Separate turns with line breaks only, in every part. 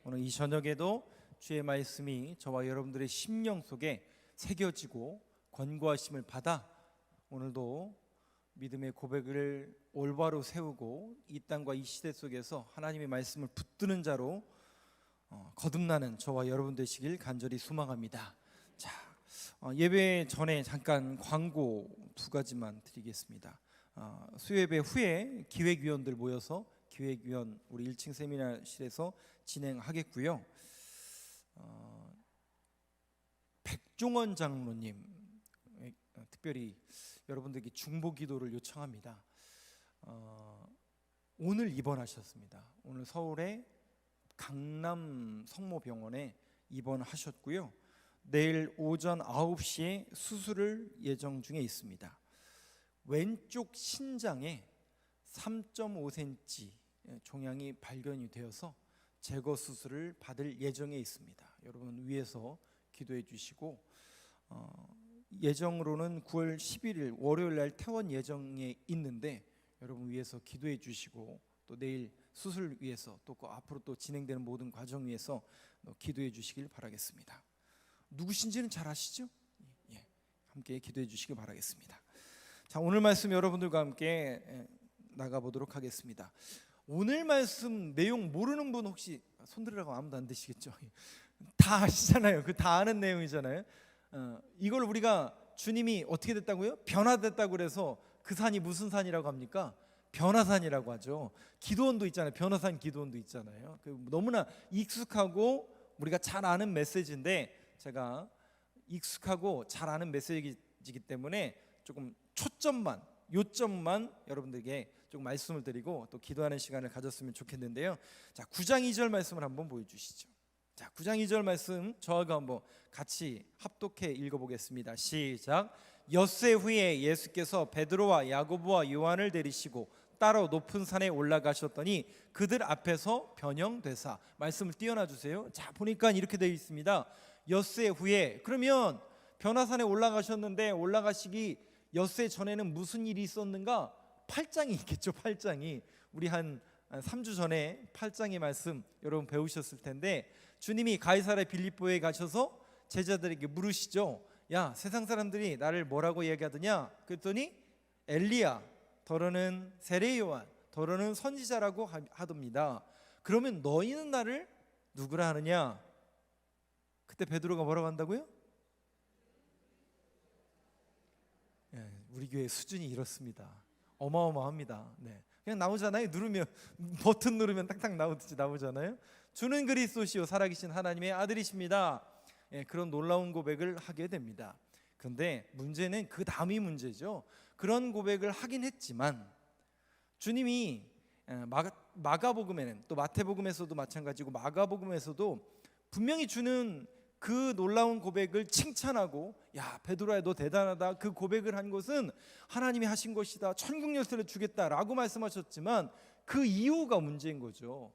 오늘 이 저녁에도 주의 말씀이 저와 여러분들의 심령 속에 새겨지고 권고하심을 받아 오늘도 믿음의 고백을 올바로 세우고 이 땅과 이 시대 속에서 하나님의 말씀을 붙드는 자로 거듭나는 저와 여러분 되시길 간절히 소망합니다. 자, 예배 전에 잠깐 광고 두 가지만 드리겠습니다. 수요예배 후에 기획위원들 모여서 기획위원 우리 1층 세미나실에서 진행하겠고요. 백종원 장로님 특별히 여러분들에게 중보기도를 요청합니다. 오늘 입원하셨습니다. 오늘 서울의 강남 성모병원에 입원하셨고요. 내일 오전 9시에 수술을 예정 중에 있습니다. 왼쪽 신장에 3.5cm 종양이 발견이 되어서 제거 수술을 받을 예정에 있습니다. 여러분 위해서 기도해 주시고 예정으로는 9월 11일 월요일 날 퇴원 예정에 있는데 여러분 위해서 기도해 주시고 또 내일 수술 위해서 또 앞으로 또 진행되는 모든 과정 위해서 기도해 주시길 바라겠습니다. 누구신지는 잘 아시죠? 예, 함께 기도해 주시길 바라겠습니다. 자, 오늘 말씀 여러분들과 함께 나가보도록 하겠습니다. 오늘 말씀 내용 모르는 분 혹시 손들으라고 아무도 안 되시겠죠? 다 아시잖아요. 그 다 아는 내용이잖아요. 이걸 우리가 주님이 어떻게 됐다고요? 변화됐다고 그래서 그 산이 무슨 산이라고 합니까? 변화산이라고 하죠. 기도원도 있잖아요. 변화산 기도원도 있잖아요. 너무나 익숙하고 우리가 잘 아는 메시지인데 제가 익숙하고 잘 아는 메시지이기 때문에 조금 요점만 여러분들에게 좀 말씀을 드리고 또 기도하는 시간을 가졌으면 좋겠는데요. 자, 9장 2절 말씀을 한번 보여주시죠. 자, 9장 2절 말씀 저하고 한번 같이 합독해 읽어보겠습니다. 시작. 엿새 후에 예수께서 베드로와 야고보와 요한을 데리시고 따로 높은 산에 올라가셨더니 그들 앞에서 변형되사. 말씀을 띄워놔 주세요. 자, 보니까 이렇게 되어 있습니다. 엿새 후에, 그러면 변화산에 올라가셨는데 올라가시기 엿새 전에는 무슨 일이 있었는가? 8장이 있겠죠. 8장이 우리 한 3주 전에 8장의 말씀 여러분 배우셨을 텐데 주님이 가이사랴 빌립보에 가셔서 제자들에게 물으시죠. 야, 세상 사람들이 나를 뭐라고 얘기하더냐? 그랬더니 엘리야, 더러는 세례 요한, 더러는 선지자라고 하답니다. 그러면 너희는 나를 누구라 하느냐? 그때 베드로가 뭐라고 한다고요? 우리 교회 수준이 이렇습니다. 어마어마합니다. 네. 그냥 나오잖아요. 버튼 누르면 딱딱 나오듯이 나오잖아요. 주는 그리스도시요 살아계신 하나님의 아들이십니다. 그런 놀라운 고백을 하게 됩니다. 그런데 문제는 그 다음이 문제죠. 그런 고백을 하긴 했지만 주님이 마가복음에는 또 마태복음에서도 마찬가지고 마가복음에서도 분명히 주는 그 놀라운 고백을 칭찬하고 야, 베드로야 너 대단하다. 그 고백을 한 것은 하나님이 하신 것이다. 천국 열쇠를 주겠다라고 말씀하셨지만 그 이유가 문제인 거죠.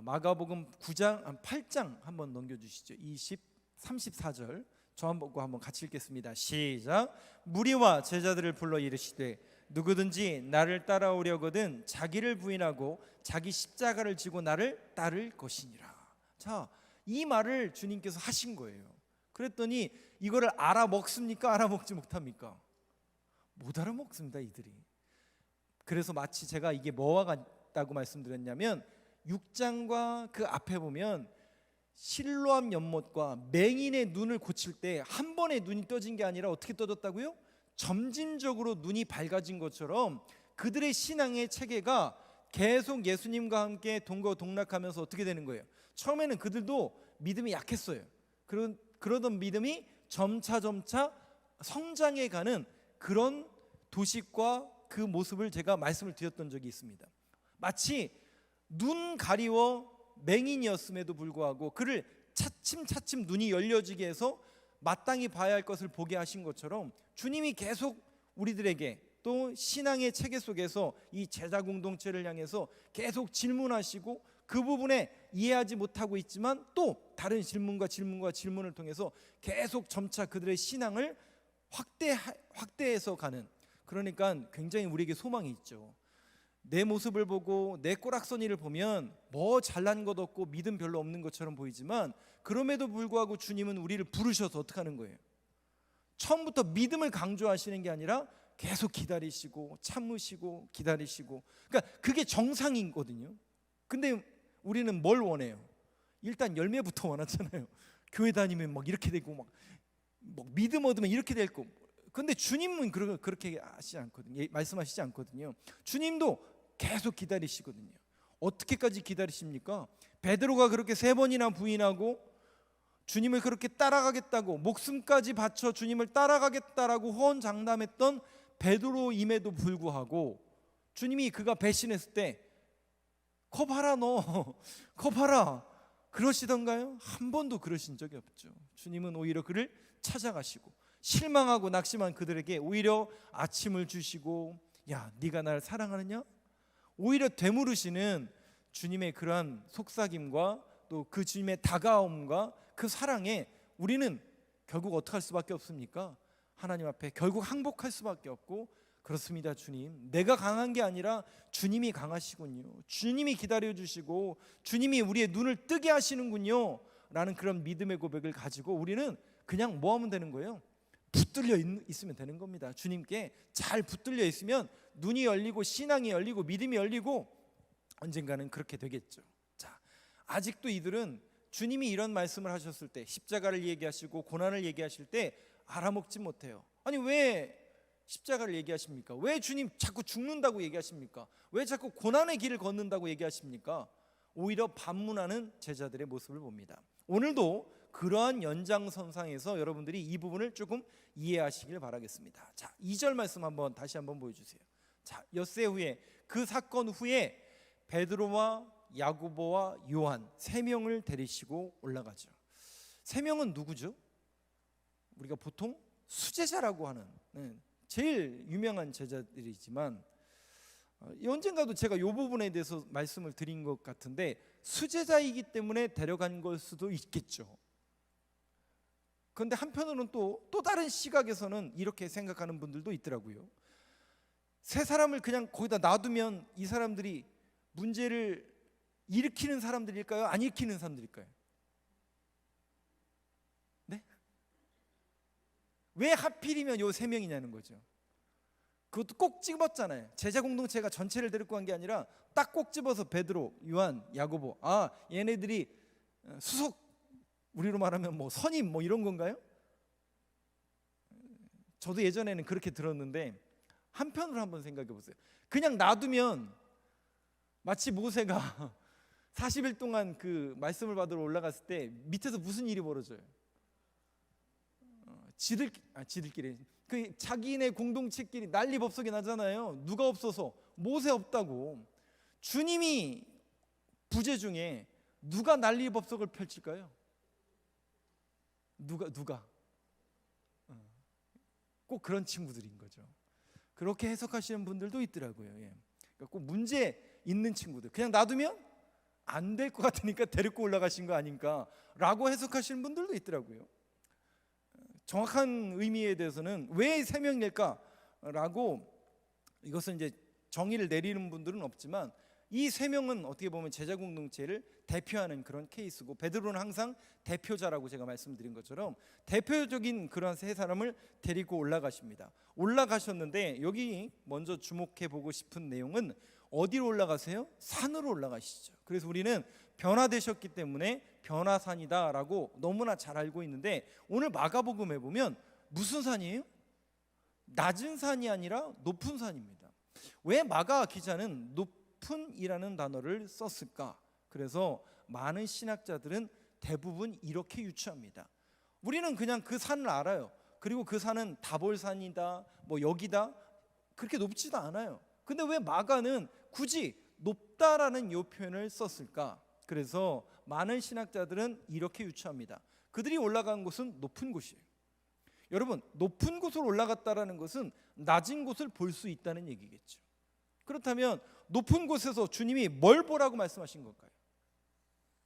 마가복음 8장 한번 넘겨주시죠. 34절 저 보고 한번 같이 읽겠습니다. 시작. 무리와 제자들을 불러 이르시되 누구든지 나를 따라오려거든 자기를 부인하고 자기 십자가를 지고 나를 따를 것이니라. 자, 이 말을 주님께서 하신 거예요. 그랬더니 이거를 알아먹습니까? 알아먹지 못합니까? 못 알아먹습니다, 이들이. 그래서 마치 제가 이게 뭐와 같다고 말씀드렸냐면 6장과 그 앞에 보면 실로암 연못과 맹인의 눈을 고칠 때 한 번에 눈이 떠진 게 아니라 어떻게 떠졌다고요? 점진적으로 눈이 밝아진 것처럼 그들의 신앙의 체계가 계속 예수님과 함께 동거동락하면서 어떻게 되는 거예요? 처음에는 그들도 믿음이 약했어요. 그러던 믿음이 점차 성장해가는 그런 도식과 그 모습을 제가 말씀을 드렸던 적이 있습니다. 마치 눈 가리워 맹인이었음에도 불구하고 그를 차츰 눈이 열려지게 해서 마땅히 봐야 할 것을 보게 하신 것처럼 주님이 계속 우리들에게 또 신앙의 체계 속에서 이 제자 공동체를 향해서 계속 질문하시고 그 부분에 이해하지 못하고 있지만 또 다른 질문을 통해서 계속 점차 그들의 신앙을 확대해서 가는, 그러니까 굉장히 우리에게 소망이 있죠. 내 모습을 보고 내 꼬락서니를 보면 뭐 잘난 것 없고 믿음 별로 없는 것처럼 보이지만, 그럼에도 불구하고 주님은 우리를 부르셔서 어떻게 하는 거예요? 처음부터 믿음을 강조하시는 게 아니라 계속 기다리시고 참으시고 기다리시고, 그러니까 그게 정상이거든요. 근데 우리는 뭘 원해요? 일단 열매부터 원하잖아요. 교회 다니면 막 이렇게 되고 막 믿음 얻으면 이렇게 될 거. 근데 주님은 그렇게 하시지 않거든요. 말씀하시지 않거든요. 주님도 계속 기다리시거든요. 어떻게까지 기다리십니까? 베드로가 그렇게 3번이나 부인하고 주님을 그렇게 따라가겠다고 목숨까지 바쳐 주님을 따라가겠다라고 호언장담했던 베드로임에도 불구하고 주님이 그가 배신했을 때 거 봐라 너 거 봐라 그러시던가요? 한 번도 그러신 적이 없죠. 주님은 오히려 그를 찾아가시고 실망하고 낙심한 그들에게 오히려 아침을 주시고, 야 네가 날 사랑하느냐? 오히려 되물으시는 주님의 그러한 속삭임과 또 그 주님의 다가옴과 그 사랑에 우리는 결국 어떻게 할 수밖에 없습니까? 하나님 앞에 결국 항복할 수밖에 없고, 그렇습니다 주님, 내가 강한 게 아니라 주님이 강하시군요, 주님이 기다려주시고 주님이 우리의 눈을 뜨게 하시는군요 라는 그런 믿음의 고백을 가지고 우리는 그냥 뭐 하면 되는 거예요? 붙들려 있으면 되는 겁니다. 주님께 잘 붙들려 있으면 눈이 열리고 신앙이 열리고 믿음이 열리고 언젠가는 그렇게 되겠죠. 자, 아직도 이들은 주님이 이런 말씀을 하셨을 때, 십자가를 얘기하시고 고난을 얘기하실 때 알아먹지 못해요. 아니 왜 십자가를 얘기하십니까? 왜 주님 자꾸 죽는다고 얘기하십니까? 왜 자꾸 고난의 길을 걷는다고 얘기하십니까? 오히려 반문하는 제자들의 모습을 봅니다. 오늘도 그러한 연장선상에서 여러분들이 이 부분을 조금 이해하시길 바라겠습니다. 자, 2절 말씀 다시 한번 보여주세요. 자, 엿새 후에, 그 사건 후에 베드로와 야고보와 요한 3명을 데리시고 올라가죠. 3명은 누구죠? 우리가 보통 수제자라고 하는 제일 유명한 제자들이지만, 언젠가도 제가 이 부분에 대해서 말씀을 드린 것 같은데, 수제자이기 때문에 데려간 걸 수도 있겠죠. 그런데 한편으로는 또 다른 시각에서는 이렇게 생각하는 분들도 있더라고요. 세 사람을 그냥 거기다 놔두면 이 사람들이 문제를 일으키는 사람들일까요? 안 일으키는 사람들일까요? 네? 왜 하필이면 요 3명이냐는 거죠. 그것도 꼭 집었잖아요. 제자 공동체가 전체를 데리고 간 게 아니라 딱 꼭 집어서 베드로, 요한, 야고보, 얘네들이 수석, 우리로 말하면 뭐 선임 뭐 이런 건가요? 저도 예전에는 그렇게 들었는데, 한편으로 한번 생각해 보세요. 그냥 놔두면 마치 모세가 40일 동안 그 말씀을 받으러 올라갔을 때 밑에서 무슨 일이 벌어져요? 지들끼리 그 자기네 공동체끼리 난리법석이 나잖아요. 누가 없어서? 모세 없다고. 주님이 부재 중에 누가 난리법석을 펼칠까요? 누가? 꼭 그런 친구들인 거죠. 그렇게 해석하시는 분들도 있더라고요. 그러니까 꼭 문제 있는 친구들, 그냥 놔두면 안 될 것 같으니까 데리고 올라가신 거 아닌가라고 해석하시는 분들도 있더라고요. 정확한 의미에 대해서는 왜 3명일까라고 이것은 이제 정의를 내리는 분들은 없지만, 이 3명은 어떻게 보면 제자 공동체를 대표하는 그런 케이스고, 베드로는 항상 대표자라고 제가 말씀드린 것처럼 대표적인 그런 3사람을 데리고 올라가십니다. 올라가셨는데 여기 먼저 주목해 보고 싶은 내용은 어디로 올라가세요? 산으로 올라가시죠. 그래서 우리는 변화되셨기 때문에 변화산이다라고 너무나 잘 알고 있는데, 오늘 마가복음에 보면 무슨 산이에요? 낮은 산이 아니라 높은 산입니다. 왜 마가 기자는 높은이라는 단어를 썼을까? 그래서 많은 신학자들은 대부분 이렇게 유추합니다. 우리는 그냥 그 산을 알아요. 그리고 그 산은 다볼산이다, 뭐 여기다, 그렇게 높지도 않아요. 근데 왜 마가는 굳이 높다라는 이 표현을 썼을까? 그래서 많은 신학자들은 이렇게 유추합니다. 그들이 올라간 곳은 높은 곳이에요. 여러분, 높은 곳으로 올라갔다라는 것은 낮은 곳을 볼 수 있다는 얘기겠죠. 그렇다면 높은 곳에서 주님이 뭘 보라고 말씀하신 걸까요?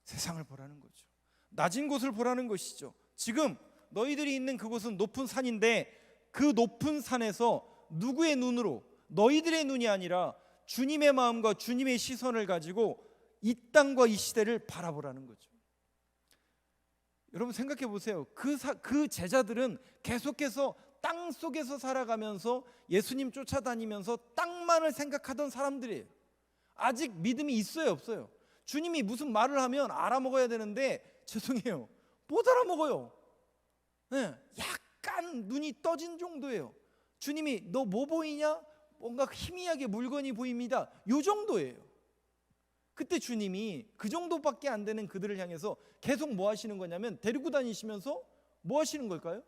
세상을 보라는 거죠. 낮은 곳을 보라는 것이죠. 지금 너희들이 있는 그곳은 높은 산인데, 그 높은 산에서 누구의 눈으로, 너희들의 눈이 아니라 주님의 마음과 주님의 시선을 가지고 이 땅과 이 시대를 바라보라는 거죠. 여러분 생각해 보세요. 그 제자들은 계속해서 땅 속에서 살아가면서 예수님 쫓아다니면서 땅만을 생각하던 사람들이에요. 아직 믿음이 있어요, 없어요? 주님이 무슨 말을 하면 알아먹어야 되는데 죄송해요, 못 알아먹어요. 네, 약간 눈이 떠진 정도예요. 주님이 너 뭐 보이냐? 뭔가 희미하게 물건이 보입니다. 요 정도예요. 그때 주님이 그 정도밖에 안 되는 그들을 향해서 계속 뭐 하시는 거냐면 데리고 다니시면서 뭐 하시는 걸까요?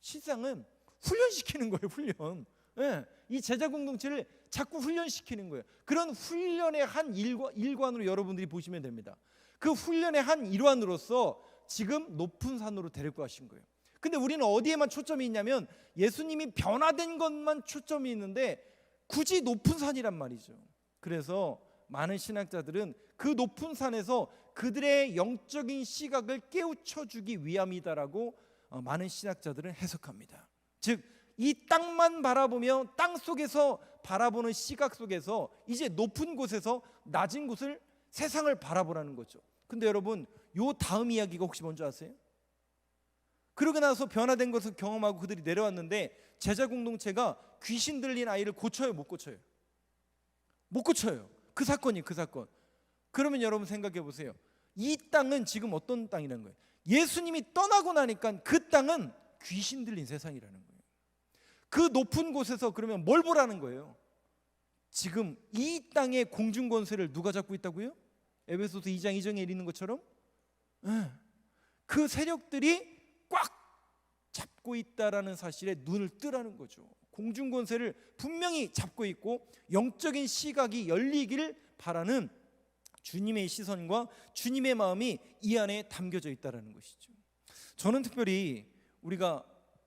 실상은 훈련시키는 거예요. 훈련. 네, 이 제자 공동체를 자꾸 훈련시키는 거예요. 그런 훈련의 한 일관으로 여러분들이 보시면 됩니다. 그 훈련의 한 일환으로서 지금 높은 산으로 데리고 가신 거예요. 근데 우리는 어디에만 초점이 있냐면 예수님이 변화된 것만 초점이 있는데 굳이 높은 산이란 말이죠. 그래서 많은 신학자들은 그 높은 산에서 그들의 영적인 시각을 깨우쳐주기 위함이다라고 많은 신학자들은 해석합니다. 즉 이 땅만 바라보며 땅 속에서 바라보는 시각 속에서 이제 높은 곳에서 낮은 곳을, 세상을 바라보라는 거죠. 근데 여러분, 요 다음 이야기가 혹시 뭔지 아세요? 그러고 나서 변화된 것을 경험하고 그들이 내려왔는데 제자 공동체가 귀신 들린 아이를 고쳐요, 못 고쳐요? 못 고쳐요. 그 사건. 그러면 여러분 생각해 보세요. 이 땅은 지금 어떤 땅이라는 거예요? 예수님이 떠나고 나니까 그 땅은 귀신 들린 세상이라는 거예요. 그 높은 곳에서 그러면 뭘 보라는 거예요? 지금 이 땅의 공중 권세를 누가 잡고 있다고요? 에베소서 2장 2절에 있는 것처럼 그 세력들이 꽉 잡고 있다라는 사실에 눈을 뜨라는 거죠. 공중 권세를 분명히 잡고 있고 영적인 시각이 열리기를 바라는 주님의 시선과 주님의 마음이 이 안에 담겨져 있다라는 것이죠. 저는 특별히 우리가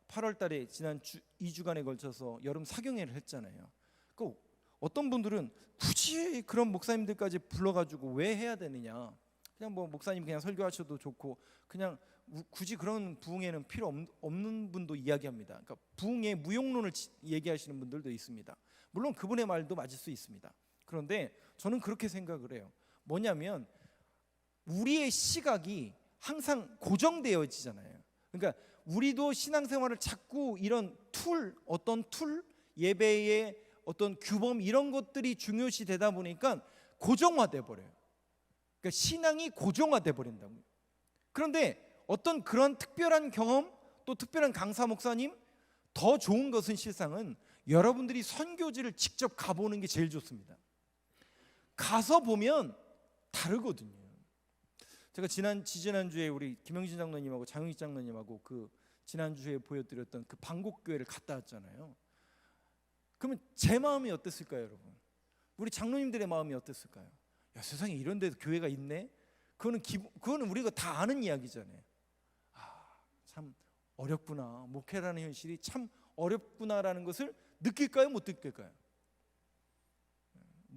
8월 달에 지난 2주간에 걸쳐서 여름 사경회를 했잖아요. 그 어떤 분들은 굳이 그런 목사님들까지 불러가지고 왜 해야 되느냐, 그냥 뭐 목사님 그냥 설교하셔도 좋고 그냥 굳이 그런 부흥회는 필요 없는 분도 이야기합니다. 그러니까 부흥의 무용론을 얘기하시는 분들도 있습니다. 물론 그분의 말도 맞을 수 있습니다. 그런데 저는 그렇게 생각을 해요. 뭐냐면 우리의 시각이 항상 고정되어지잖아요. 그러니까 우리도 신앙생활을 자꾸 이런 어떤 예배의 어떤 규범 이런 것들이 중요시 되다 보니까 고정화돼 버려요. 그러니까 신앙이 고정화돼 버린다고. 그런데 어떤 그런 특별한 경험, 또 특별한 강사 목사님, 더 좋은 것은 실상은 여러분들이 선교지를 직접 가보는 게 제일 좋습니다. 가서 보면 다르거든요. 제가 지지난주에 우리 김영진 장로님하고 장영희 장로님하고 그 지난주에 보여드렸던 그 방곡교회를 갔다 왔잖아요. 그러면 제 마음이 어땠을까요, 여러분? 우리 장로님들의 마음이 어땠을까요? 야, 세상에 이런 데도 교회가 있네? 그거는 우리가 다 아는 이야기잖아요. 참 어렵구나. 목회라는 현실이 참 어렵구나라는 것을 느낄까요, 못 느낄까요?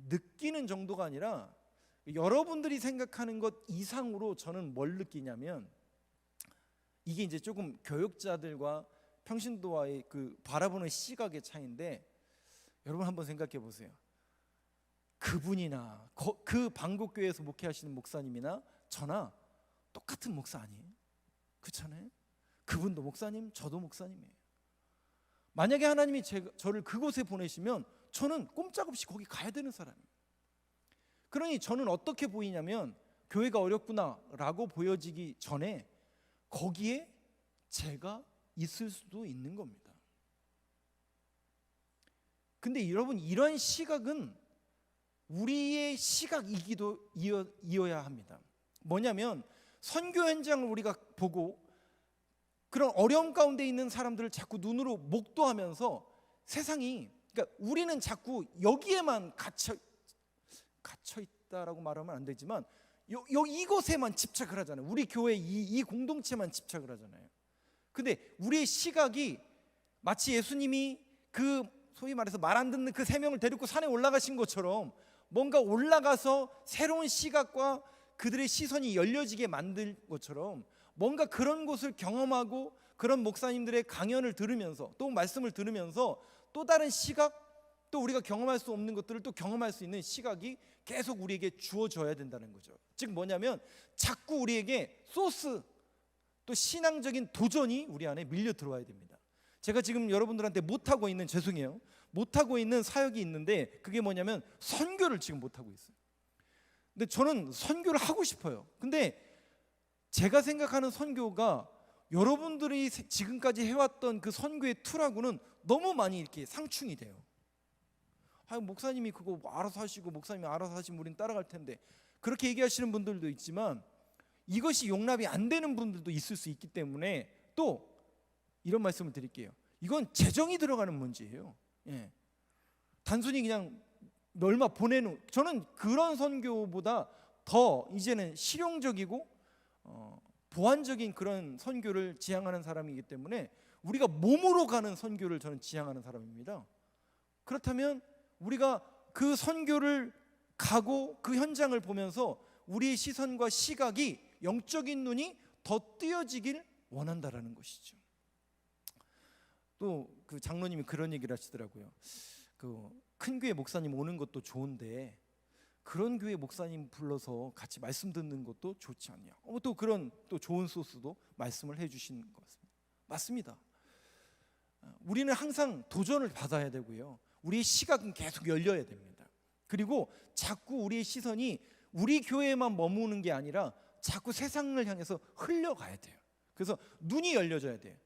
느끼는 정도가 아니라 여러분들이 생각하는 것 이상으로 저는 뭘 느끼냐면, 이게 이제 조금 교역자들과 평신도와의 그 바라보는 시각의 차이인데, 여러분 한번 생각해 보세요. 그분이나 그 방곡교회에서 목회하시는 목사님이나 저나 똑같은 목사 아니에요? 그렇잖아요. 그분도 목사님, 저도 목사님이에요. 만약에 하나님이 저를 그곳에 보내시면 저는 꼼짝없이 거기 가야 되는 사람이에요. 그러니 저는 어떻게 보이냐면 교회가 어렵구나라고 보여지기 전에 거기에 제가 있을 수도 있는 겁니다. 근데 여러분, 이런 시각은 우리의 시각이어야 합니다. 뭐냐면 선교 현장을 우리가 보고 그런 어려움 가운데 있는 사람들을 자꾸 눈으로 목도하면서 세상이, 그러니까 우리는 자꾸 여기에만 갇혀 있다라고 말하면 안 되지만 이곳에만 집착을 하잖아요. 우리 교회 이 공동체만 집착을 하잖아요. 근데 우리의 시각이 마치 예수님이 그 소위 말해서 말 안 듣는 그 3명을 데리고 산에 올라가신 것처럼 뭔가 올라가서 새로운 시각과 그들의 시선이 열려지게 만들 것처럼 뭔가 그런 곳을 경험하고 그런 목사님들의 강연을 들으면서 또 말씀을 들으면서 또 다른 시각, 또 우리가 경험할 수 없는 것들을 또 경험할 수 있는 시각이 계속 우리에게 주어져야 된다는 거죠. 즉 뭐냐면 자꾸 우리에게 소스, 또 신앙적인 도전이 우리 안에 밀려 들어와야 됩니다. 제가 지금 여러분들한테 못하고 있는, 죄송해요, 못하고 있는 사역이 있는데 그게 뭐냐면 선교를 지금 못하고 있어요. 근데 저는 선교를 하고 싶어요. 근데 제가 생각하는 선교가 여러분들이 지금까지 해왔던 그 선교의 틀하고는 너무 많이 이렇게 상충이 돼요. 목사님이 그거 알아서 하시고 목사님이 알아서 하시면 우리는 따라갈 텐데, 그렇게 얘기하시는 분들도 있지만 이것이 용납이 안 되는 분들도 있을 수 있기 때문에 또 이런 말씀을 드릴게요. 이건 재정이 들어가는 문제예요. 단순히 그냥 얼마 보내는, 저는 그런 선교보다 더 이제는 실용적이고 보완적인 그런 선교를 지향하는 사람이기 때문에 우리가 몸으로 가는 선교를 저는 지향하는 사람입니다. 그렇다면 우리가 그 선교를 가고 그 현장을 보면서 우리의 시선과 시각이, 영적인 눈이 더 띄어지길 원한다라는 것이죠. 또 그 장로님이 그런 얘기를 하시더라고요. 그 큰 교회 목사님 오는 것도 좋은데 그런 교회 목사님 불러서 같이 말씀 듣는 것도 좋지 않냐. 또 그런 또 좋은 소스도 말씀을 해주신 것 같습니다. 맞습니다. 우리는 항상 도전을 받아야 되고요. 우리의 시각은 계속 열려야 됩니다. 그리고 자꾸 우리의 시선이 우리 교회에만 머무는 게 아니라 자꾸 세상을 향해서 흘러가야 돼요. 그래서 눈이 열려져야 돼요.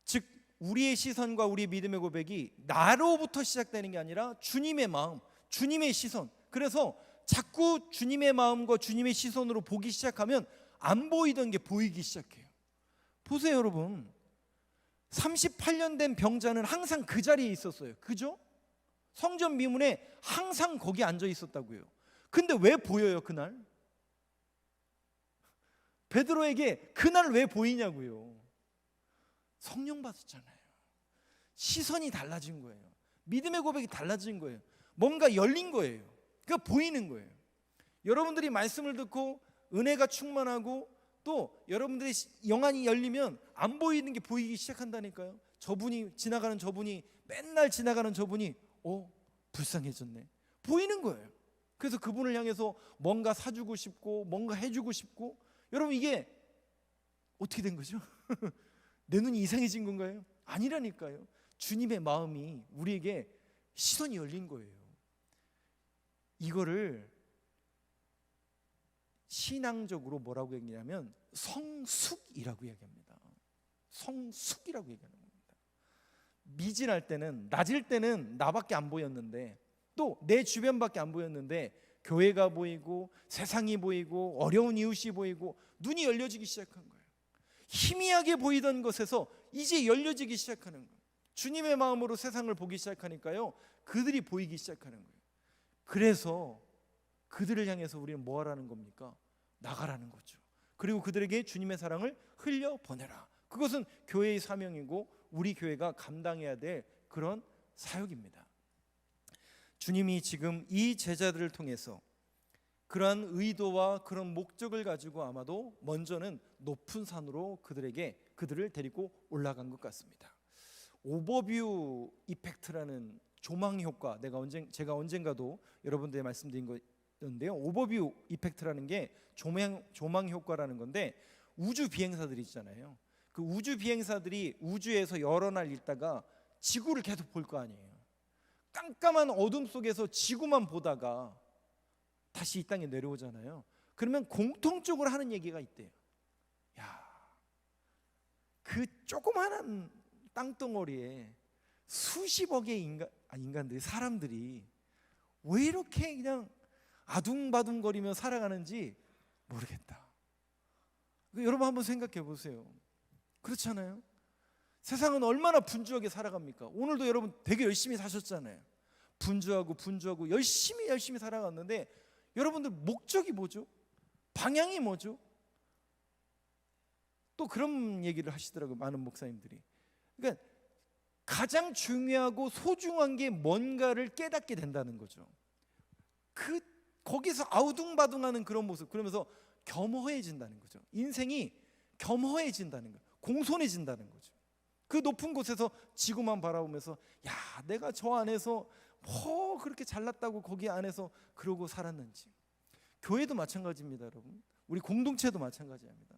즉 우리의 시선과 우리의 믿음의 고백이 나로부터 시작되는 게 아니라 주님의 마음, 주님의 시선. 그래서 자꾸 주님의 마음과 주님의 시선으로 보기 시작하면 안 보이던 게 보이기 시작해요. 보세요 여러분, 38년 된 병자는 항상 그 자리에 있었어요. 그죠? 성전 미문에 항상 거기 앉아 있었다고요. 근데 왜 보여요 그날? 베드로에게 그날 왜 보이냐고요. 성령 받았잖아요. 시선이 달라진 거예요. 믿음의 고백이 달라진 거예요. 뭔가 열린 거예요. 그러니까 보이는 거예요. 여러분들이 말씀을 듣고 은혜가 충만하고 또 여러분들의 영안이 열리면 안 보이는 게 보이기 시작한다니까요. 저분이 지나가는, 저분이 맨날 지나가는 저분이 불쌍해졌네, 보이는 거예요. 그래서 그분을 향해서 뭔가 사주고 싶고 뭔가 해주고 싶고. 여러분 이게 어떻게 된 거죠? 내 눈이 이상해진 건가요? 아니라니까요. 주님의 마음이 우리에게 시선이 열린 거예요. 이거를 신앙적으로 뭐라고 얘기하냐면 성숙이라고 얘기합니다. 성숙이라고 얘기하는 겁니다. 미진할 때는, 낮을 때는 나밖에 안 보였는데, 또 내 주변밖에 안 보였는데 교회가 보이고 세상이 보이고 어려운 이웃이 보이고 눈이 열려지기 시작한 거예요. 희미하게 보이던 것에서 이제 열려지기 시작하는 거예요. 주님의 마음으로 세상을 보기 시작하니까요, 그들이 보이기 시작하는 거예요. 그래서 그들을 향해서 우리는 뭐 하라는 겁니까? 나가라는 거죠. 그리고 그들에게 주님의 사랑을 흘려보내라. 그것은 교회의 사명이고 우리 교회가 감당해야 될 그런 사역입니다. 주님이 지금 이 제자들을 통해서 그러한 의도와 그런 목적을 가지고 아마도 먼저는 높은 산으로 그들을 데리고 올라간 것 같습니다. 오버뷰 이펙트라는 조망 효과, 제가 언젠가도 여러분들에게 말씀드린 건데요. 오버뷰 이펙트라는 게 조망 효과라는 건데, 우주 비행사들이 있잖아요. 그 우주 비행사들이 우주에서 여러 날 있다가 지구를 계속 볼 거 아니에요. 깜깜한 어둠 속에서 지구만 보다가 다시 이 땅에 내려오잖아요. 그러면 공통적으로 하는 얘기가 있대요. 야, 그 조그마한 땅덩어리에 수십억의 사람들이 왜 이렇게 그냥 아둥바둥거리며 살아가는지 모르겠다. 여러분 한번 생각해 보세요. 그렇잖아요. 세상은 얼마나 분주하게 살아갑니까? 오늘도 여러분 되게 열심히 사셨잖아요. 분주하고 열심히 살아갔는데 여러분들 목적이 뭐죠? 방향이 뭐죠? 또 그런 얘기를 하시더라고요, 많은 목사님들이. 그러니까 가장 중요하고 소중한 게 뭔가를 깨닫게 된다는 거죠. 거기서 아우둥바둥하는 그런 모습, 그러면서 겸허해진다는 거죠. 인생이 겸허해진다는 거예요. 공손해진다는 거죠. 그 높은 곳에서 지구만 바라보면서 야, 내가 저 안에서 뭐 그렇게 잘났다고 거기 안에서 그러고 살았는지. 교회도 마찬가지입니다, 여러분. 우리 공동체도 마찬가지입니다.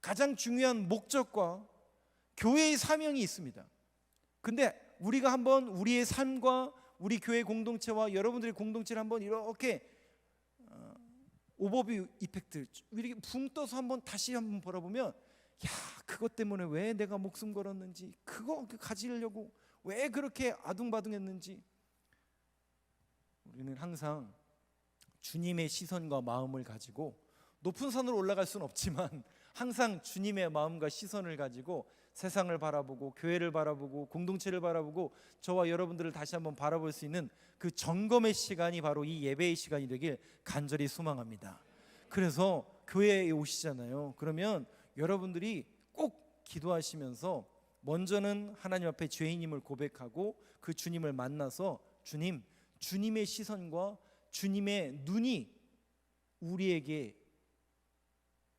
가장 중요한 목적과 교회의 사명이 있습니다. 근데 우리가 한번 우리의 삶과 우리 교회 공동체와 여러분들의 공동체를 한번 이렇게 오버뷰 이펙트 이렇게 붕 떠서 한번 다시 한번 바라보면, 야, 그것 때문에 왜 내가 목숨 걸었는지, 그거 가지려고 왜 그렇게 아둥바둥했는지. 우리는 항상 주님의 시선과 마음을 가지고 높은 산으로 올라갈 수는 없지만 항상 주님의 마음과 시선을 가지고 세상을 바라보고 교회를 바라보고 공동체를 바라보고 저와 여러분들을 다시 한번 바라볼 수 있는 그 점검의 시간이 바로 이 예배의 시간이 되길 간절히 소망합니다. 그래서 교회에 오시잖아요. 그러면 여러분들이 꼭 기도하시면서 먼저는 하나님 앞에 죄인임을 고백하고 그 주님을 만나서 주님, 주님의 시선과 주님의 눈이 우리에게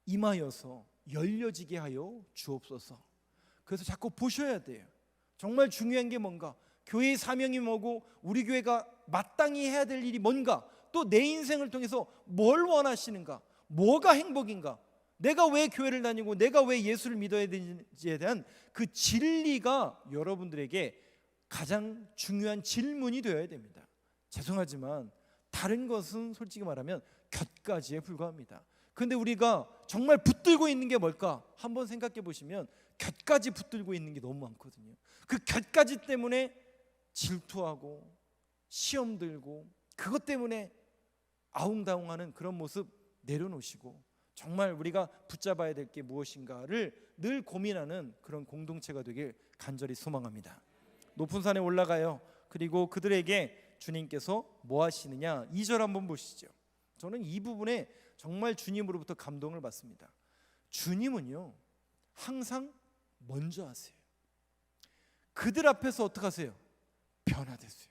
임하여서 열려지게 하여 주옵소서. 그래서 자꾸 보셔야 돼요. 정말 중요한 게 뭔가, 교회의 사명이 뭐고 우리 교회가 마땅히 해야 될 일이 뭔가, 또 내 인생을 통해서 뭘 원하시는가, 뭐가 행복인가, 내가 왜 교회를 다니고 내가 왜 예수를 믿어야 되는지에 대한 그 진리가 여러분들에게 가장 중요한 질문이 되어야 됩니다. 죄송하지만 다른 것은 솔직히 말하면 곁가지에 불과합니다. 근데 우리가 정말 붙들고 있는 게 뭘까? 한번 생각해 보시면 곁가지 붙들고 있는 게 너무 많거든요. 그 곁가지 때문에 질투하고 시험 들고 그것 때문에 아웅다웅하는 그런 모습 내려놓으시고, 정말 우리가 붙잡아야 될 게 무엇인가를 늘 고민하는 그런 공동체가 되길 간절히 소망합니다. 높은 산에 올라가요. 그리고 그들에게 주님께서 뭐 하시느냐, 2절 한번 보시죠. 저는 이 부분에 정말 주님으로부터 감동을 받습니다. 주님은요 항상 먼저 하세요. 그들 앞에서 어떻게 하세요? 변화됐어요.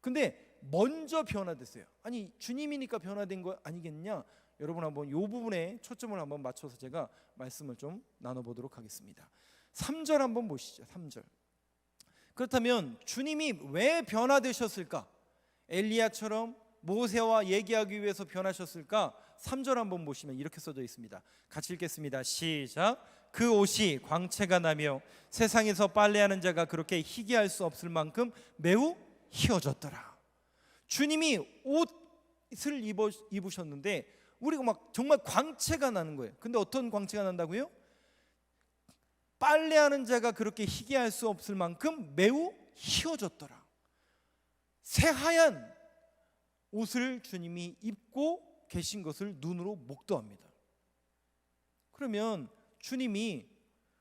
근데 먼저 변화됐어요. 아니, 주님이니까 변화된 거 아니겠냐? 여러분 한번 이 부분에 초점을 한번 맞춰서 제가 말씀을 좀 나눠보도록 하겠습니다. 3절 한번 보시죠. 3절. 그렇다면 주님이 왜 변화되셨을까? 엘리야처럼 모세와 얘기하기 위해서 변하셨을까? 3절 한번 보시면 이렇게 써져 있습니다. 같이 읽겠습니다. 시작. 그 옷이 광채가 나며 세상에서 빨래하는 자가 그렇게 희귀할 수 없을 만큼 매우 희어졌더라. 주님이 옷을 입으셨는데 우리가 막 정말 광채가 나는 거예요. 근데 어떤 광채가 난다고요? 빨래하는 자가 그렇게 희귀할 수 없을 만큼 매우 희어졌더라. 새하얀 옷을 주님이 입고 계신 것을 눈으로 목도합니다. 그러면 주님이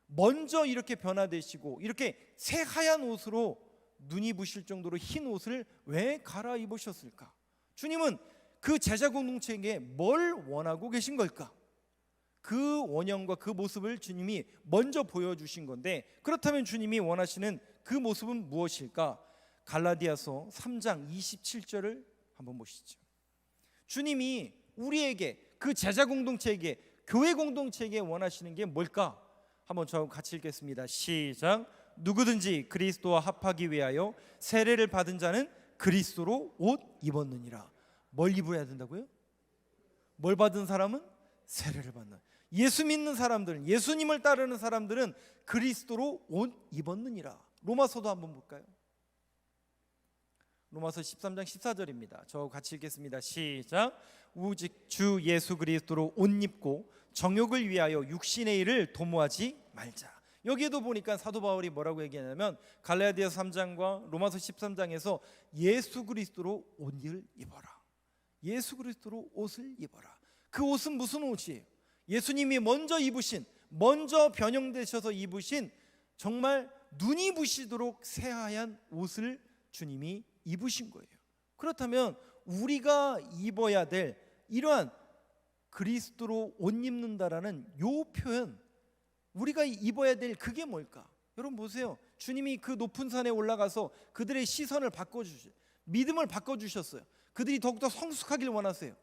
먼저 이렇게 변화되시고 이렇게 새하얀 옷으로 눈이 부실 정도로 흰 옷을 왜 갈아입으셨을까? 주님은 그 제자 공동체에게 뭘 원하고 계신 걸까? 그 원형과 그 모습을 주님이 먼저 보여주신 건데, 그렇다면 주님이 원하시는 그 모습은 무엇일까? 갈라디아서 3장 27절을 한번 보시죠. 주님이 우리에게, 그 제자 공동체에게, 교회 공동체에게 원하시는 게 뭘까? 한번 저하고 같이 읽겠습니다. 시작. 누구든지 그리스도와 합하기 위하여 세례를 받은 자는 그리스도로 옷 입었느니라. 뭘 입어야 된다고요? 뭘 받은 사람은? 세례를 받는. 예수 믿는 사람들은, 예수님을 따르는 사람들은 그리스도로 옷 입었느니라. 로마서도 한번 볼까요? 로마서 13장 14절입니다. 저 같이 읽겠습니다. 시작. 오직 주 예수 그리스도로 옷 입고 정욕을 위하여 육신의 일을 도모하지 말자. 여기에도 보니까 사도 바울이 뭐라고 얘기하냐면 갈라디아서 3장과 로마서 13장에서 예수 그리스도로 옷을 입어라. 예수 그리스도로 옷을 입어라. 그 옷은 무슨 옷이에요? 예수님이 먼저 입으신, 먼저 변형되셔서 입으신 정말 눈이 부시도록 새하얀 옷을 주님이 입으신 거예요. 그렇다면 우리가 입어야 될 이러한 그리스도로 옷 입는다라는 요 표현, 우리가 입어야 될 그게 뭘까? 여러분 보세요. 주님이 그 높은 산에 올라가서 그들의 시선을 바꿔주셨어요. 믿음을 바꿔주셨어요. 그들이 더욱더 성숙하길 원하세요.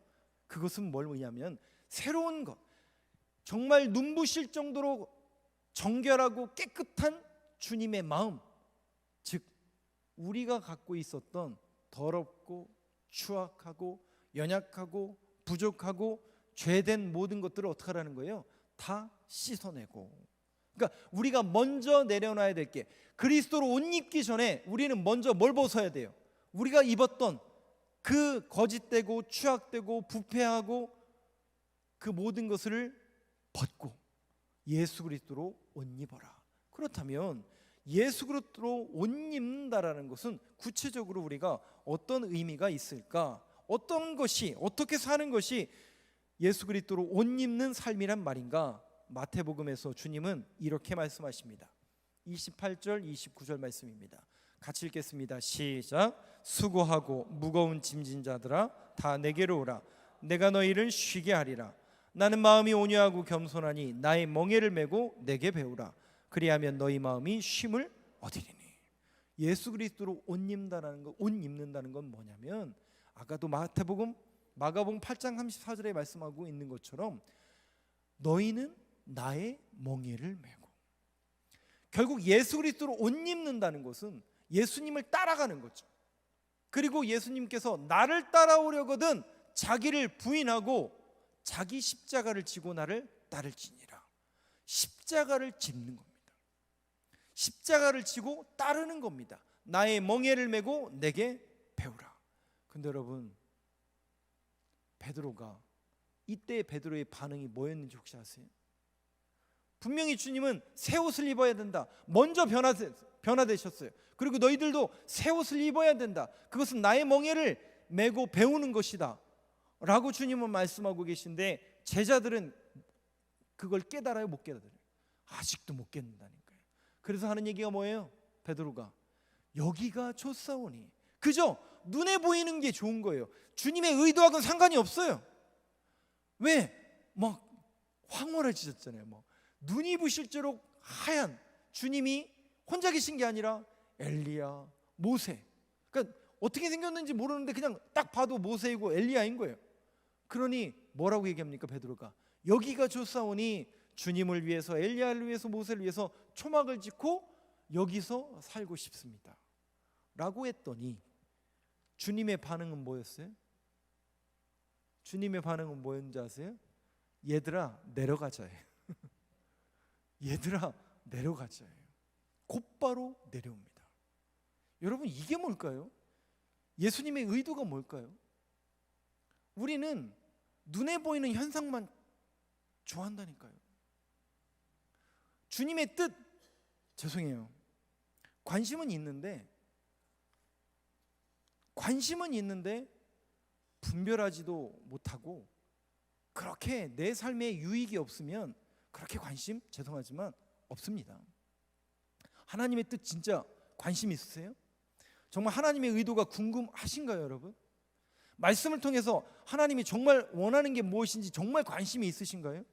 그것은 뭐냐면 새로운 것, 정말 눈부실 정도로 정결하고 깨끗한 주님의 마음, 즉 우리가 갖고 있었던 더럽고 추악하고 연약하고 부족하고 죄된 모든 것들을 어떻게 하라는 거예요? 다 씻어내고. 그러니까 우리가 먼저 내려놔야 될 게, 그리스도로 옷 입기 전에 우리는 먼저 뭘 벗어야 돼요? 우리가 입었던 그 거짓되고 추악되고 부패하고 그 모든 것을 벗고 예수 그리스도로 옷 입어라. 그렇다면 예수 그리스도로 옷 입는다라는 것은 구체적으로 우리가 어떤 의미가 있을까? 어떤 것이, 어떻게 사는 것이 예수 그리스도로 옷 입는 삶이란 말인가? 마태복음에서 주님은 이렇게 말씀하십니다. 28절 29절 말씀입니다. 같이 읽겠습니다. 시작. 수고하고 무거운 짐진 자들아 다 내게로 오라. 내가 너희를 쉬게 하리라. 나는 마음이 온유하고 겸손하니 나의 멍에를 메고 내게 배우라. 그리하면 너희 마음이 쉼을 얻으리니. 예수 그리스도로 옷 입는다는 것, 옷 입는다는 건 뭐냐면, 아까도 마가복음 8장 34절에 말씀하고 있는 것처럼 너희는 나의 멍에를 메고, 결국 예수 그리스도로 옷 입는다는 것은 예수님을 따라가는 거죠. 그리고 예수님께서 나를 따라오려거든 자기를 부인하고 자기 십자가를 지고 나를 따를지니라. 십자가를 짚는 겁니다. 십자가를 지고 따르는 겁니다. 나의 멍에를 메고 내게 배우라. 근데 여러분, 베드로가, 이때 베드로의 반응이 뭐였는지 혹시 아세요? 분명히 주님은 새 옷을 입어야 된다, 먼저 변화되셨어요. 그리고 너희들도 새 옷을 입어야 된다, 그것은 나의 멍에를 메고 배우는 것이다 라고 주님은 말씀하고 계신데, 제자들은 그걸 깨달아요, 못 깨달아요? 아직도 못 깨닫는다니까요. 그래서 하는 얘기가 뭐예요? 베드로가 여기가 좋사오니, 그죠? 눈에 보이는 게 좋은 거예요. 주님의 의도하고는 상관이 없어요. 왜? 막 황홀해지셨잖아요. 막 눈이 부실도록 하얀 주님이 혼자 계신 게 아니라 엘리야, 모세, 그러니까 어떻게 생겼는지 모르는데 그냥 딱 봐도 모세이고 엘리야인 거예요. 그러니 뭐라고 얘기합니까? 베드로가 여기가 좋사오니 주님을 위해서, 엘리야를 위해서, 모세를 위해서 초막을 짓고 여기서 살고 싶습니다 라고 했더니 주님의 반응은 뭐였어요? 주님의 반응은 뭐였는지 아세요? 얘들아 내려가자예요. 얘들아 내려가자예요. 곧바로 내려옵니다. 여러분, 이게 뭘까요? 예수님의 의도가 뭘까요? 우리는 눈에 보이는 현상만 좋아한다니까요. 주님의 뜻, 죄송해요, 관심은 있는데 분별하지도 못하고, 그렇게 내 삶에 유익이 없으면 그렇게 관심, 죄송하지만 없습니다. 하나님의 뜻 진짜 관심 있으세요? 정말 하나님의 의도가 궁금하신가요, 여러분? 말씀을 통해서 하나님이 정말 원하는 게 무엇인지 정말 관심이 있으신가요?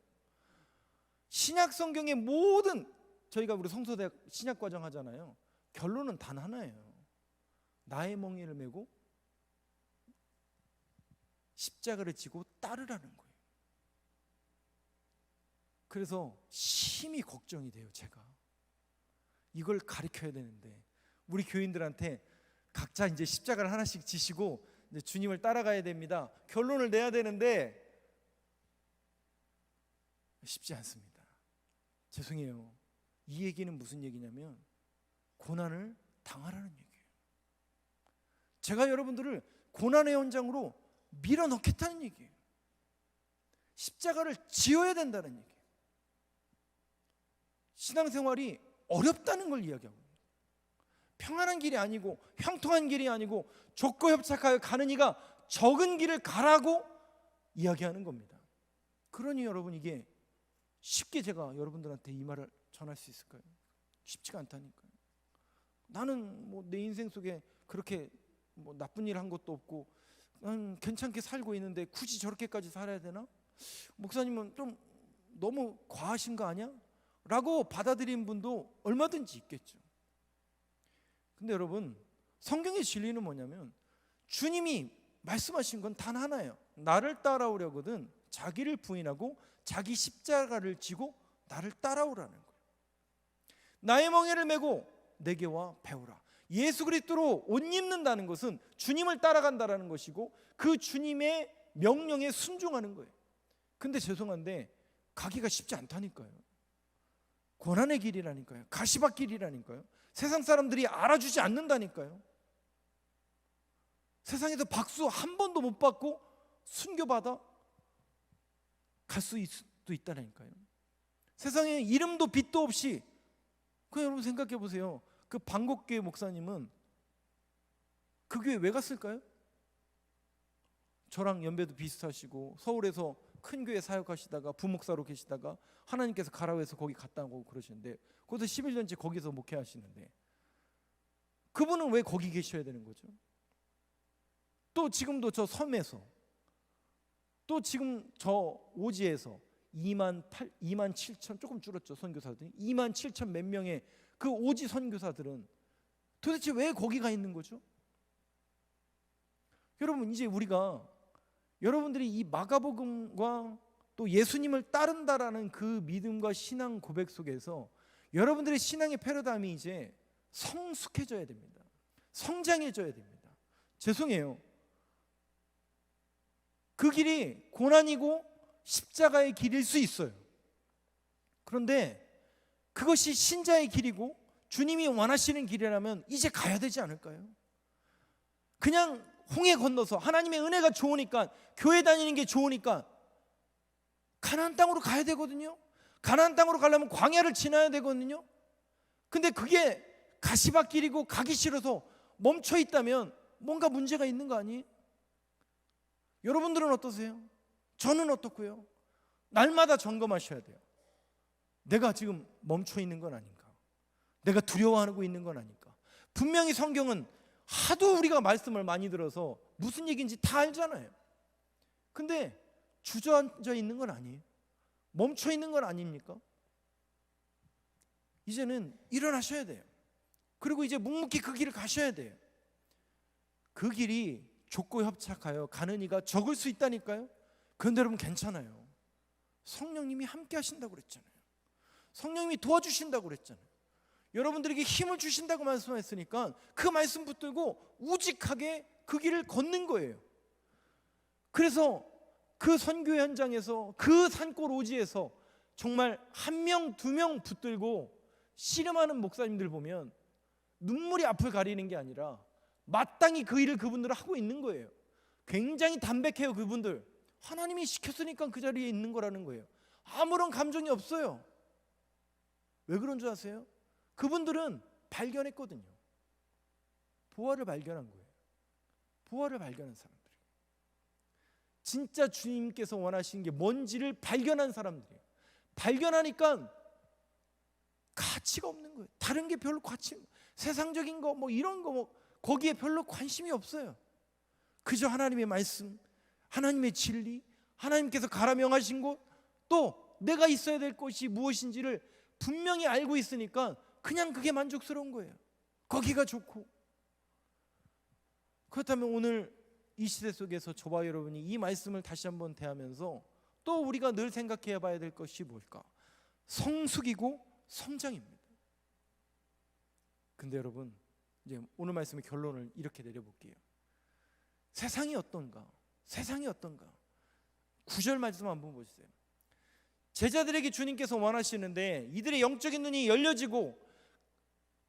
신약 성경의 모든, 저희가 우리 성서대학 신약 과정 하잖아요. 결론은 단 하나예요. 나의 멍에를 메고 십자가를 지고 따르라는 거예요. 그래서 심히 걱정이 돼요. 제가 이걸 가르쳐야 되는데, 우리 교인들한테 각자 이제 십자가를 하나씩 지시고 이제 주님을 따라가야 됩니다, 결론을 내야 되는데 쉽지 않습니다. 죄송해요. 이 얘기는 무슨 얘기냐면 고난을 당하라는 얘기예요. 제가 여러분들을 고난의 현장으로 밀어넣겠다는 얘기예요. 십자가를 지어야 된다는 얘기예요. 신앙생활이 어렵다는 걸 이야기하고, 평안한 길이 아니고 형통한 길이 아니고 좁고 협착하여 가는 이가 적은 길을 가라고 이야기하는 겁니다. 그러니 여러분, 이게 쉽게 제가 여러분들한테 이 말을 전할 수 있을까요? 쉽지가 않다니까요. 나는 뭐 내 인생 속에 그렇게 뭐 나쁜 일 한 것도 없고 괜찮게 살고 있는데 굳이 저렇게까지 살아야 되나? 목사님은 좀 너무 과하신 거 아니야? 라고 받아들인 분도 얼마든지 있겠죠. 근데 여러분, 성경의 진리는 뭐냐면 주님이 말씀하신 건 단 하나예요. 나를 따라오려거든 자기를 부인하고 자기 십자가를 지고 나를 따라오라는 거예요. 나의 멍에를 메고 내게 와 배우라. 예수 그리스도로 옷 입는다는 것은 주님을 따라간다라는 것이고 그 주님의 명령에 순종하는 거예요. 근데 죄송한데 가기가 쉽지 않다니까요. 고난의 길이라니까요. 가시밭길이라니까요. 세상 사람들이 알아주지 않는다니까요. 세상에서 박수 한 번도 못 받고 순교받아 갈 수도 있다니까요. 세상에 이름도 빛도 없이, 그 여러분 생각해 보세요. 그 방곡교회 목사님은 그 교회 왜 갔을까요? 저랑 연배도 비슷하시고 서울에서 큰 교회 사역하시다가 부목사로 계시다가 하나님께서 가라고 해서 거기 갔다고 그러시는데, 거기서 11년째 거기서 목회하시는데 그분은 왜 거기 계셔야 되는 거죠? 또 지금도 저 섬에서, 또 지금 저 오지에서 2만 7천, 조금 줄었죠, 선교사들이 2만 7천 몇 명의 그 오지 선교사들은 도대체 왜 거기가 있는 거죠? 여러분, 이제 우리가 여러분들이 이 마가복음과 또 예수님을 따른다라는 그 믿음과 신앙 고백 속에서 여러분들의 신앙의 패러다임이 이제 성숙해져야 됩니다. 성장해져야 됩니다. 죄송해요. 그 길이 고난이고 십자가의 길일 수 있어요. 그런데 그것이 신자의 길이고 주님이 원하시는 길이라면 이제 가야 되지 않을까요? 그냥 홍해 건너서 하나님의 은혜가 좋으니까, 교회 다니는 게 좋으니까 가나안 땅으로 가야 되거든요. 가나안 땅으로 가려면 광야를 지나야 되거든요. 근데 그게 가시밭길이고 가기 싫어서 멈춰 있다면 뭔가 문제가 있는 거 아니에요? 여러분들은 어떠세요? 저는 어떻고요? 날마다 점검하셔야 돼요. 내가 지금 멈춰 있는 건 아닌가? 내가 두려워하고 있는 건 아닌가? 분명히 성경은 하도 우리가 말씀을 많이 들어서 무슨 얘기인지 다 알잖아요. 근데 주저앉아 있는 건 아니에요. 멈춰 있는 건 아닙니까? 이제는 일어나셔야 돼요. 그리고 이제 묵묵히 그 길을 가셔야 돼요. 그 길이 좁고 협착하여 가는 이가 적을 수 있다니까요. 그런데 여러분 괜찮아요. 성령님이 함께 하신다고 그랬잖아요. 성령님이 도와주신다고 그랬잖아요. 여러분들에게 힘을 주신다고 말씀했으니까 그 말씀 붙들고 우직하게 그 길을 걷는 거예요. 그래서 그 선교 현장에서, 그 산골 오지에서 정말 한 명, 두 명 붙들고 씨름하는 목사님들 보면 눈물이 앞을 가리는 게 아니라 마땅히 그 일을 그분들은 하고 있는 거예요. 굉장히 담백해요. 그분들 하나님이 시켰으니까 그 자리에 있는 거라는 거예요. 아무런 감정이 없어요. 왜 그런 줄 아세요? 그분들은 발견했거든요. 부활을 발견한 거예요. 부활을 발견한 사람들이에요. 진짜 주님께서 원하시는 게 뭔지를 발견한 사람들이에요. 발견하니까 가치가 없는 거예요. 다른 게 별로 가치, 세상적인 거 뭐 이런 거 뭐 거기에 별로 관심이 없어요. 그저 하나님의 말씀, 하나님의 진리, 하나님께서 가라 명하신 곳, 또 내가 있어야 될 것이 무엇인지를 분명히 알고 있으니까 그냥 그게 만족스러운 거예요. 거기가 좋고. 그렇다면 오늘 이 시대 속에서 저와 여러분이 이 말씀을 다시 한번 대하면서 또 우리가 늘 생각해 봐야 될 것이 뭘까? 성숙이고 성장입니다. 근데 여러분, 이제 오늘 말씀의 결론을 이렇게 내려볼게요. 세상이 어떤가? 세상이 어떤가? 9절 말씀 한번 보세요. 제자들에게 주님께서 원하시는데 이들의 영적인 눈이 열려지고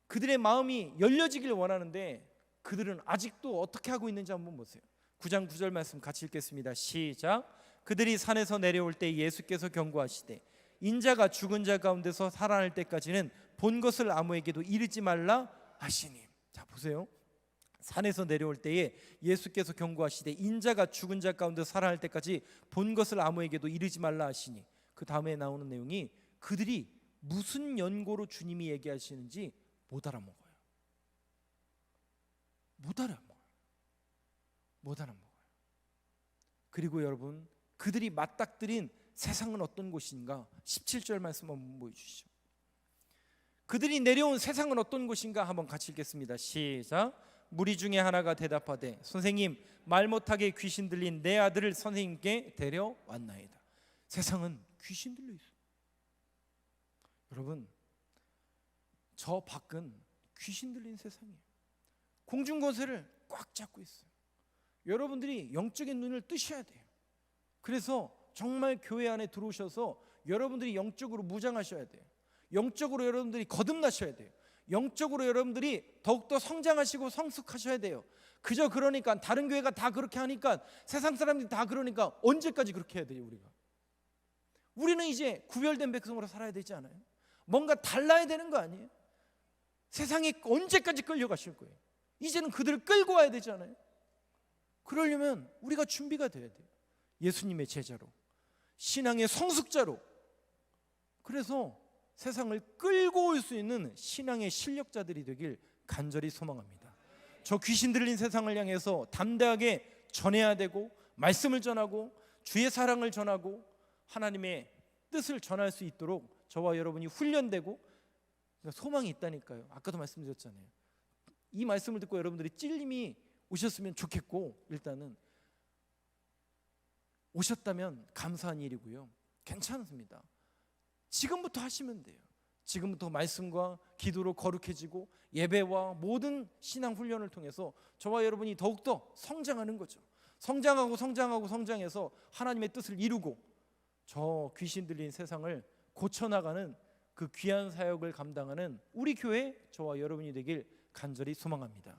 그들의 마음이 열려지길 원하는데 그들은 아직도 어떻게 하고 있는지 한번 보세요. 9장 9절 말씀 같이 읽겠습니다. 시작. 그들이 산에서 내려올 때 예수께서 경고하시되 인자가 죽은 자 가운데서 살아날 때까지는 본 것을 아무에게도 이르지 말라 하시니. 자 보세요. 산에서 내려올 때에 예수께서 경고하시되 인자가 죽은 자 가운데 살아날 때까지 본 것을 아무에게도 이르지 말라 하시니. 그 다음에 나오는 내용이 그들이 무슨 연고로 주님이 얘기하시는지 못 알아먹어요. 못 알아먹어요. 못 알아먹어요. 그리고 여러분, 그들이 맞닥뜨린 세상은 어떤 곳인가? 17절 말씀 한번 보여주시죠. 그들이 내려온 세상은 어떤 곳인가? 한번 같이 읽겠습니다. 시작. 무리 중에 하나가 대답하되 선생님, 말 못하게 귀신 들린 내 아들을 선생님께 데려왔나이다. 세상은 귀신 들려 있어요. 여러분, 저 밖은 귀신 들린 세상이에요. 공중권세를 꽉 잡고 있어요. 여러분들이 영적인 눈을 뜨셔야 돼요. 그래서 정말 교회 안에 들어오셔서 여러분들이 영적으로 무장하셔야 돼요. 영적으로 여러분들이 거듭나셔야 돼요. 영적으로 여러분들이 더욱더 성장하시고 성숙하셔야 돼요. 그저 그러니까 다른 교회가 다 그렇게 하니까, 세상 사람들이 다 그러니까 언제까지 그렇게 해야 돼요? 우리는 이제 구별된 백성으로 살아야 되지 않아요? 뭔가 달라야 되는 거 아니에요? 세상이 언제까지 끌려가실 거예요? 이제는 그들을 끌고 와야 되지 않아요? 그러려면 우리가 준비가 돼야 돼요. 예수님의 제자로, 신앙의 성숙자로. 그래서 세상을 끌고 올 수 있는 신앙의 실력자들이 되길 간절히 소망합니다. 저 귀신 들린 세상을 향해서 담대하게 전해야 되고, 말씀을 전하고, 주의 사랑을 전하고, 하나님의 뜻을 전할 수 있도록 저와 여러분이 훈련되고, 소망이 있다니까요. 아까도 말씀드렸잖아요. 이 말씀을 듣고 여러분들이 찔림이 오셨으면 좋겠고, 일단은 오셨다면 감사한 일이고요. 괜찮습니다. 지금부터 하시면 돼요. 지금부터 말씀과 기도로 거룩해지고 예배와 모든 신앙 훈련을 통해서 저와 여러분이 더욱더 성장하는 거죠. 성장해서 하나님의 뜻을 이루고 저 귀신 들린 세상을 고쳐나가는 그 귀한 사역을 감당하는 우리 교회 저와 여러분이 되길 간절히 소망합니다.